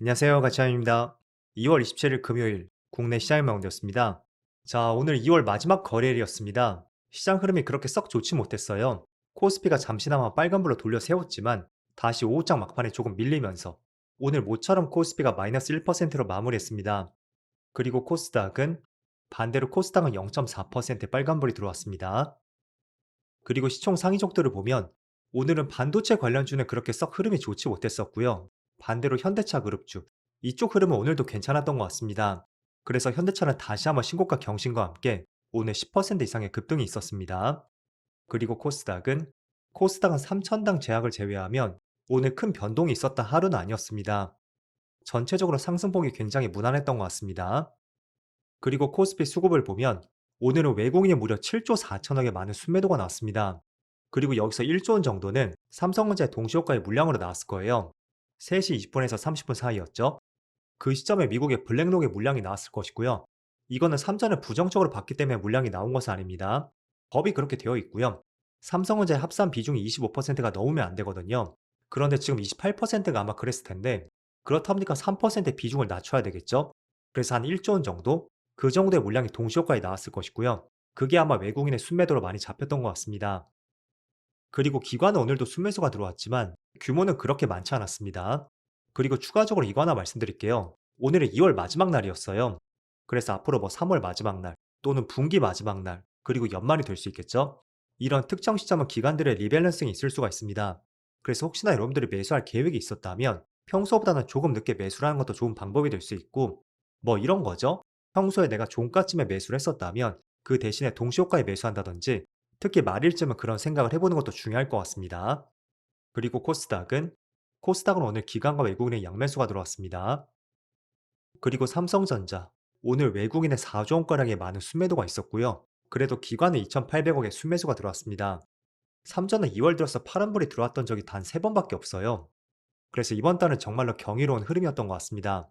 안녕하세요. 가치환입니다. 2월 27일 금요일 국내 시장이 마감되었습니다. 자, 오늘 2월 마지막 거래일이었습니다. 시장 흐름이 그렇게 썩 좋지 못했어요. 코스피가 잠시나마 빨간불로 돌려 세웠지만 다시 오후장 막판에 조금 밀리면서 오늘 모처럼 코스피가 마이너스 1%로 마무리했습니다. 그리고 코스닥은 반대로 코스닥은 0.4% 빨간불이 들어왔습니다. 그리고 시총 상위족들을 보면 오늘은 반도체 관련주는 그렇게 썩 흐름이 좋지 못했었고요. 반대로 현대차 그룹주, 이쪽 흐름은 오늘도 괜찮았던 것 같습니다. 그래서 현대차는 다시 한번 신고가 경신과 함께 오늘 10% 이상의 급등이 있었습니다. 그리고 코스닥은 3천당 제약을 제외하면 오늘 큰 변동이 있었다 하루는 아니었습니다. 전체적으로 상승폭이 굉장히 무난했던 것 같습니다. 그리고 코스피 수급을 보면 오늘은 외국인이 무려 7조 4천억의 많은 순매도가 나왔습니다. 그리고 여기서 1조 원 정도는 삼성전자의 동시효과의 물량으로 나왔을 거예요. 3시 20분에서 30분 사이였죠. 그 시점에 미국의 블랙록의 물량이 나왔을 것이고요. 이거는 삼전을 부정적으로 봤기 때문에 물량이 나온 것은 아닙니다. 법이 그렇게 되어 있고요. 삼성전자의 합산 비중이 25%가 넘으면 안 되거든요. 그런데 지금 28%가 아마 그랬을 텐데 그렇다 보니까 3% 비중을 낮춰야 되겠죠. 그래서 한 1조 원 정도? 그 정도의 물량이 동시효과에 나왔을 것이고요. 그게 아마 외국인의 순매도로 많이 잡혔던 것 같습니다. 그리고 기관은 오늘도 순매수가 들어왔지만 규모는 그렇게 많지 않았습니다. 그리고 추가적으로 이거 하나 말씀드릴게요. 오늘은 2월 마지막 날이었어요. 그래서 앞으로 뭐 3월 마지막 날 또는 분기 마지막 날 그리고 연말이 될 수 있겠죠? 이런 특정 시점은 기관들의 리밸런싱이 있을 수가 있습니다. 그래서 혹시나 여러분들이 매수할 계획이 있었다면 평소보다는 조금 늦게 매수를 하는 것도 좋은 방법이 될 수 있고 뭐 이런 거죠. 평소에 내가 종가쯤에 매수를 했었다면 그 대신에 동시효과에 매수한다든지 특히 말일쯤은 그런 생각을 해보는 것도 중요할 것 같습니다. 그리고 코스닥은 오늘 기관과 외국인의 양매수가 들어왔습니다. 그리고 삼성전자, 오늘 외국인의 4조 원가량의 많은 순매도가 있었고요. 그래도 기관은 2,800억의 순매수가 들어왔습니다. 삼전은 2월 들어서 파란불이 들어왔던 적이 단 3번밖에 없어요. 그래서 이번 달은 정말로 경이로운 흐름이었던 것 같습니다.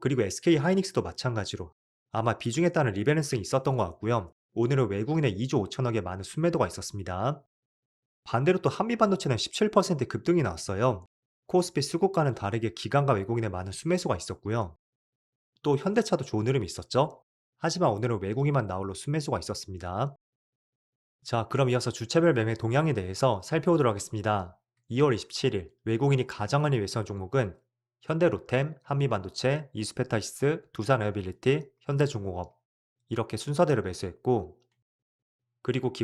그리고 SK 하이닉스도 마찬가지로 아마 비중에 따른 리밸런싱이 있었던 것 같고요. 오늘은 외국인의 2조 5천억의 많은 순매도가 있었습니다. 반대로 또 한미반도체는 17% 급등이 나왔어요. 코스피 수급과는 다르게 기관과 외국인의 많은 순매수가 있었고요. 또 현대차도 좋은 흐름이 있었죠. 하지만 오늘은 외국인만 나홀로 순매수가 있었습니다. 자, 그럼 이어서 주체별 매매 동향에 대해서 살펴보도록 하겠습니다. 2월 27일 외국인이 가장 많이 매수한 종목은 현대로템, 한미반도체, 이스페타시스, 두산에어빌리티, 현대중공업 이렇게 순서대로 매수했고 그리고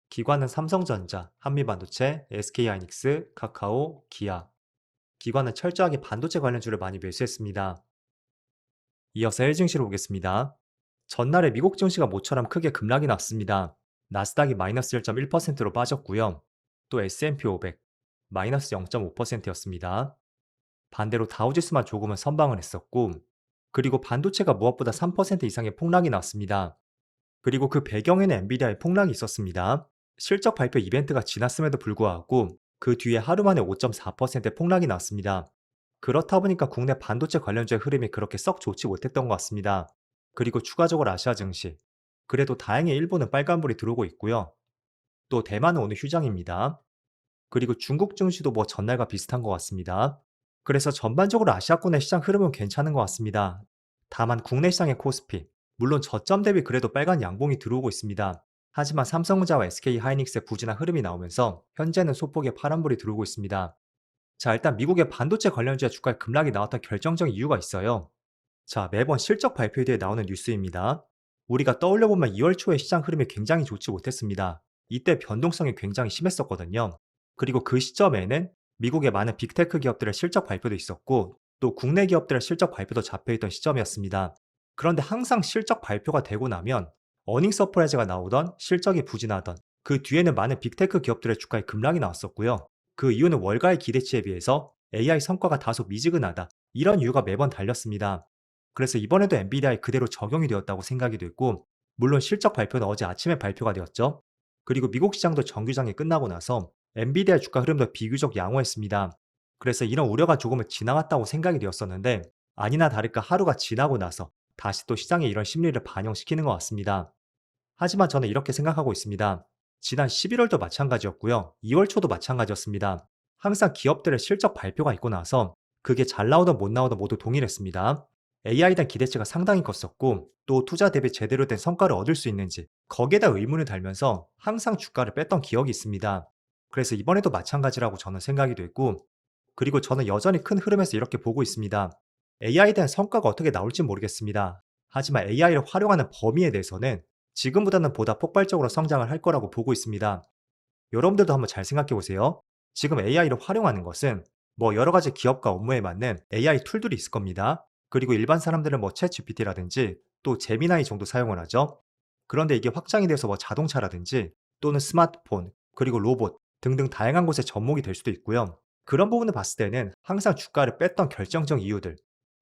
기관은 삼성전자, 한미반도체, SK하이닉스, 카카오, 기아 기관은 철저하게 반도체 관련주를 많이 매수했습니다. 이어서 l 증시로 보겠습니다. 전날에 미국 증시가 모처럼 크게 급락이 났습니다. 나스닥이 마이너스 1.1%로 빠졌고요. 또 S&P 500 마이너스 0.5%였습니다. 반대로 다우지수만 조금은 선방을 했었고 그리고 반도체가 무엇보다 3% 이상의 폭락이 났습니다. 그리고 그 배경에는 엔비디아의 폭락이 있었습니다. 실적 발표 이벤트가 지났음에도 불구하고 그 뒤에 하루 만에 5.4% 폭락이 났습니다. 그렇다 보니까 국내 반도체 관련주의 흐름이 그렇게 썩 좋지 못했던 것 같습니다. 그리고 추가적으로 아시아 증시. 그래도 다행히 일본은 빨간불이 들어오고 있고요. 또 대만은 오늘 휴장입니다. 그리고 중국 증시도 뭐 전날과 비슷한 것 같습니다. 그래서 전반적으로 아시아권의 시장 흐름은 괜찮은 것 같습니다. 다만 국내 시장의 코스피, 물론 저점 대비 그래도 빨간 양봉이 들어오고 있습니다. 하지만 삼성전자와 SK 하이닉스의 부진한 흐름이 나오면서 현재는 소폭의 파란불이 들어오고 있습니다. 자, 일단 미국의 반도체 관련주의 주가의 급락이 나왔던 결정적인 이유가 있어요. 자, 매번 실적 발표 뒤에 나오는 뉴스입니다. 우리가 떠올려보면 2월 초에 시장 흐름이 굉장히 좋지 못했습니다. 이때 변동성이 굉장히 심했었거든요. 그리고 그 시점에는 미국의 많은 빅테크 기업들의 실적 발표도 있었고 또 국내 기업들의 실적 발표도 잡혀있던 시점이었습니다. 그런데 항상 실적 발표가 되고 나면 어닝 서프라이즈가 나오던 실적이 부진하던 그 뒤에는 많은 빅테크 기업들의 주가에 급락이 나왔었고요. 그 이유는 월가의 기대치에 비해서 AI 성과가 다소 미지근하다. 이런 이유가 매번 달렸습니다. 그래서 이번에도 엔비디아에 그대로 적용이 되었다고 생각이 됐고 물론 실적 발표는 어제 아침에 발표가 되었죠. 그리고 미국 시장도 정규장이 끝나고 나서 엔비디아 주가 흐름도 비교적 양호했습니다. 그래서 이런 우려가 조금은 지나갔다고 생각이 되었었는데 아니나 다를까 하루가 지나고 나서 다시 또 시장에 이런 심리를 반영시키는 것 같습니다. 하지만 저는 이렇게 생각하고 있습니다. 지난 11월도 마찬가지였고요. 2월 초도 마찬가지였습니다. 항상 기업들의 실적 발표가 있고 나서 그게 잘 나오든 못 나오든 모두 동일했습니다. AI에 대한 기대치가 상당히 컸었고 또 투자 대비 제대로 된 성과를 얻을 수 있는지 거기에다 의문을 달면서 항상 주가를 뺐던 기억이 있습니다. 그래서 이번에도 마찬가지라고 저는 생각이 됐고 그리고 저는 여전히 큰 흐름에서 이렇게 보고 있습니다. AI에 대한 성과가 어떻게 나올지 모르겠습니다. 하지만 AI를 활용하는 범위에 대해서는 지금보다는 보다 폭발적으로 성장을 할 거라고 보고 있습니다. 여러분들도 한번 잘 생각해 보세요. 지금 AI를 활용하는 것은 뭐 여러 가지 기업과 업무에 맞는 AI 툴들이 있을 겁니다. 그리고 일반 사람들은 뭐 챗GPT라든지 또 제미나이 정도 사용을 하죠. 그런데 이게 확장이 돼서 뭐 자동차라든지 또는 스마트폰, 그리고 로봇 등등 다양한 곳에 접목이 될 수도 있고요. 그런 부분을 봤을 때는 항상 주가를 뺐던 결정적 이유들,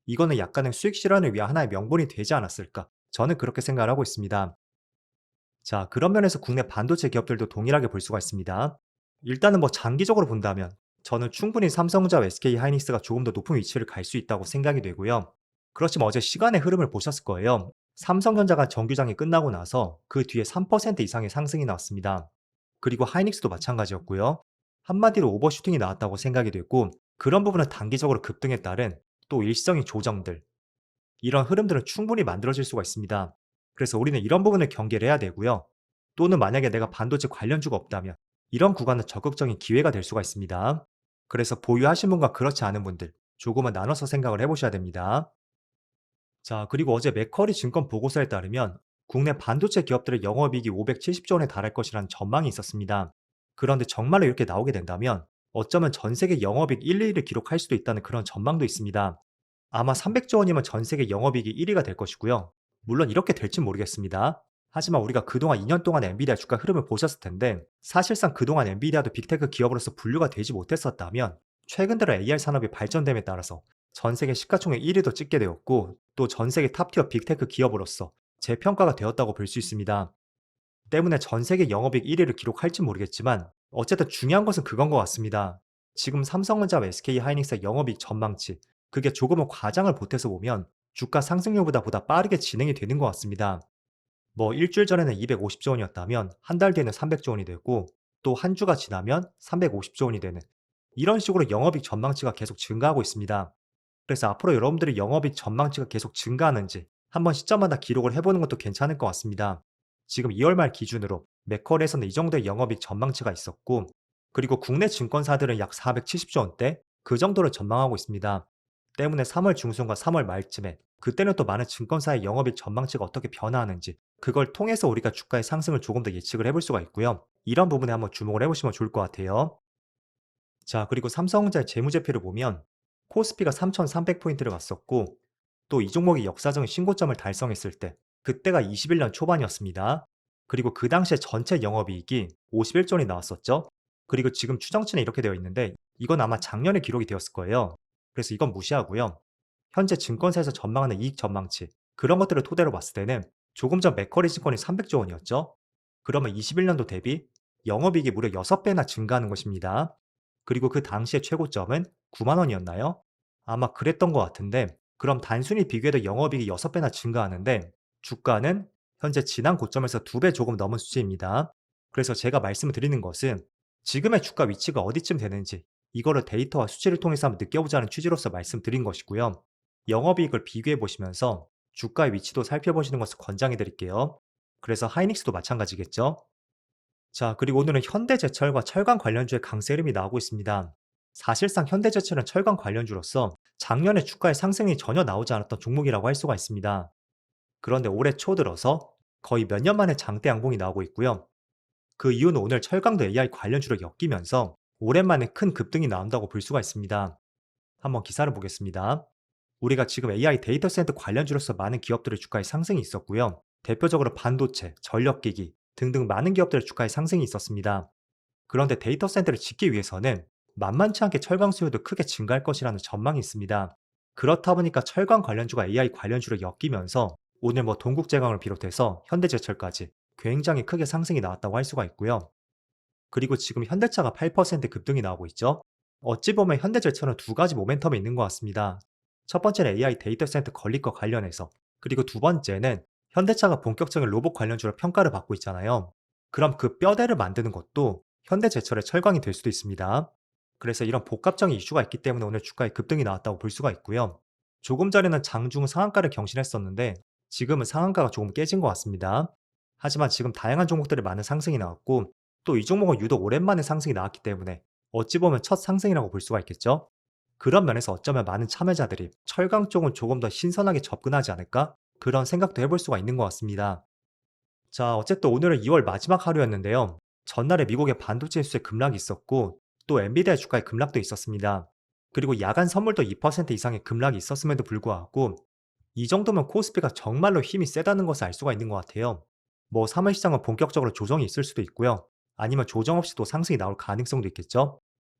이거는 약간의 수익 실현을 위한 하나의 명분이 되지 않았을까? 저는 그렇게 생각을 하고 있습니다. 자, 그런 면에서 국내 반도체 기업들도 동일하게 볼 수가 있습니다. 일단은 뭐 장기적으로 본다면 저는 충분히 삼성전자와 SK 하이닉스가 조금 더 높은 위치를 갈 수 있다고 생각이 되고요. 그렇지만 어제 시간의 흐름을 보셨을 거예요. 삼성전자가 정규장이 끝나고 나서 그 뒤에 3% 이상의 상승이 나왔습니다. 그리고 하이닉스도 마찬가지였고요. 한마디로 오버슈팅이 나왔다고 생각이 됐고 그런 부분은 단기적으로 급등에 따른 또 일시적인 조정들, 이런 흐름들은 충분히 만들어질 수가 있습니다. 그래서 우리는 이런 부분을 경계를 해야 되고요. 또는 만약에 내가 반도체 관련주가 없다면 이런 구간은 적극적인 기회가 될 수가 있습니다. 그래서 보유하신 분과 그렇지 않은 분들 조금은 나눠서 생각을 해보셔야 됩니다. 자, 그리고 어제 맥커리 증권 보고서에 따르면 국내 반도체 기업들의 영업이익이 570조 원에 달할 것이라는 전망이 있었습니다. 그런데 정말로 이렇게 나오게 된다면 어쩌면 전 세계 영업이익 1, 2위를 기록할 수도 있다는 그런 전망도 있습니다. 아마 300조 원이면 전 세계 영업이익이 1위가 될 것이고요. 물론 이렇게 될진 모르겠습니다. 하지만 우리가 그동안 2년 동안 엔비디아 주가 흐름을 보셨을 텐데 사실상 그동안 엔비디아도 빅테크 기업으로서 분류가 되지 못했었다면 최근 들어 AR 산업이 발전됨에 따라서 전 세계 시가총액 1위도 찍게 되었고 또 전 세계 탑티어 빅테크 기업으로서 재평가가 되었다고 볼 수 있습니다. 때문에 전 세계 영업이익 1위를 기록할지 모르겠지만 어쨌든 중요한 것은 그건 것 같습니다. 지금 삼성전자와 SK 하이닉스의 영업이익 전망치, 그게 조금은 과장을 보태서 보면 주가 상승률보다 보다 빠르게 진행이 되는 것 같습니다. 뭐 일주일 전에는 250조 원이었다면 한 달 뒤에는 300조 원이 되고 또 한 주가 지나면 350조 원이 되는 이런 식으로 영업이익 전망치가 계속 증가하고 있습니다. 그래서 앞으로 여러분들이 영업이익 전망치가 계속 증가하는지 한번 시점마다 기록을 해보는 것도 괜찮을 것 같습니다. 지금 2월 말 기준으로 맥컬에서는 이 정도의 영업이익 전망치가 있었고 그리고 국내 증권사들은 약 470조 원대 그 정도를 전망하고 있습니다. 때문에 3월 중순과 3월 말쯤에 그때는 또 많은 증권사의 영업이익 전망치가 어떻게 변화하는지 그걸 통해서 우리가 주가의 상승을 조금 더 예측을 해볼 수가 있고요. 이런 부분에 한번 주목을 해보시면 좋을 것 같아요. 자, 그리고 삼성전자의 재무제표를 보면 코스피가 3,300포인트를 갔었고 또 이 종목이 역사적인 신고점을 달성했을 때 그때가 21년 초반이었습니다. 그리고 그 당시에 전체 영업이익이 51조 원이 나왔었죠. 그리고 지금 추정치는 이렇게 되어 있는데 이건 아마 작년에 기록이 되었을 거예요. 그래서 이건 무시하고요. 현재 증권사에서 전망하는 이익 전망치 그런 것들을 토대로 봤을 때는 조금 전 맥커리 증권이 300조 원이었죠. 그러면 21년도 대비 영업이익이 무려 6배나 증가하는 것입니다. 그리고 그 당시의 최고점은 9만 원이었나요? 아마 그랬던 것 같은데 그럼 단순히 비교해도 영업이익이 6배나 증가하는데 주가는 현재 지난 고점에서 2배 조금 넘은 수치입니다. 그래서 제가 말씀을 드리는 것은 지금의 주가 위치가 어디쯤 되는지 이거를 데이터와 수치를 통해서 한번 느껴보자는 취지로서 말씀드린 것이고요. 영업이익을 비교해 보시면서 주가의 위치도 살펴보시는 것을 권장해 드릴게요. 그래서 하이닉스도 마찬가지겠죠? 자, 그리고 오늘은 현대제철과 철강 관련주의 강세 흐름이 나오고 있습니다. 사실상 현대제철은 철강 관련주로서 작년에 주가의 상승이 전혀 나오지 않았던 종목이라고 할 수가 있습니다. 그런데 올해 초 들어서 거의 몇 년 만에 장대 양봉이 나오고 있고요. 그 이유는 오늘 철강도 AI 관련주로 엮이면서 오랜만에 큰 급등이 나온다고 볼 수가 있습니다. 한번 기사를 보겠습니다. 우리가 지금 AI 데이터 센터 관련주로서 많은 기업들의 주가의 상승이 있었고요. 대표적으로 반도체, 전력기기 등등 많은 기업들의 주가의 상승이 있었습니다. 그런데 데이터 센터를 짓기 위해서는 만만치 않게 철강 수요도 크게 증가할 것이라는 전망이 있습니다. 그렇다 보니까 철강 관련주가 AI 관련주로 엮이면서 오늘 뭐 동국제강을 비롯해서 현대제철까지 굉장히 크게 상승이 나왔다고 할 수가 있고요. 그리고 지금 현대차가 8% 급등이 나오고 있죠. 어찌 보면 현대제철은 두 가지 모멘텀이 있는 것 같습니다. 첫 번째는 AI 데이터 센터 건립과 관련해서, 그리고 두 번째는 현대차가 본격적인 로봇 관련주로 평가를 받고 있잖아요. 그럼 그 뼈대를 만드는 것도 현대제철의 철강이 될 수도 있습니다. 그래서 이런 복합적인 이슈가 있기 때문에 오늘 주가에 급등이 나왔다고 볼 수가 있고요. 조금 전에는 장중 상한가를 경신했었는데 지금은 상한가가 조금 깨진 것 같습니다. 하지만 지금 다양한 종목들이 많은 상승이 나왔고 또 이 종목은 유독 오랜만에 상승이 나왔기 때문에 어찌 보면 첫 상승이라고 볼 수가 있겠죠. 그런 면에서 어쩌면 많은 참여자들이 철강 쪽은 조금 더 신선하게 접근하지 않을까? 그런 생각도 해볼 수가 있는 것 같습니다. 자, 어쨌든 오늘은 2월 마지막 하루였는데요. 전날에 미국의 반도체 지수에 급락이 있었고 또 엔비디아 주가의 급락도 있었습니다. 그리고 야간 선물도 2% 이상의 급락이 있었음에도 불구하고 이 정도면 코스피가 정말로 힘이 세다는 것을 알 수가 있는 것 같아요. 뭐 사물시장은 본격적으로 조정이 있을 수도 있고요. 아니면 조정 없이 또 상승이 나올 가능성도 있겠죠.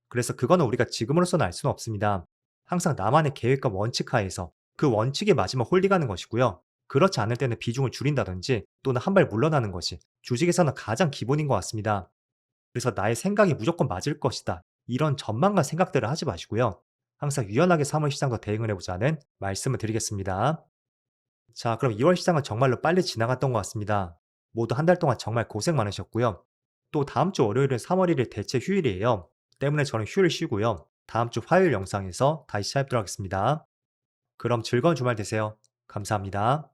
그래서 그거는 우리가 지금으로서는 알 수는 없습니다. 항상 나만의 계획과 원칙 하에서 그 원칙에 맞으면 홀딩하는 것이고요. 그렇지 않을 때는 비중을 줄인다든지 또는 한 발 물러나는 것이 주식에서는 가장 기본인 것 같습니다. 그래서 나의 생각이 무조건 맞을 것이다. 이런 전망과 생각들을 하지 마시고요. 항상 유연하게 사물시장과 대응을 해보자는 말씀을 드리겠습니다. 자, 그럼 2월 시장은 정말로 빨리 지나갔던 것 같습니다. 모두 한 달 동안 정말 고생 많으셨고요. 또 다음 주 월요일은 3월 1일 대체 휴일이에요. 때문에 저는 휴일 쉬고요. 다음 주 화요일 영상에서 다시 찾아뵙도록 하겠습니다. 그럼 즐거운 주말 되세요. 감사합니다.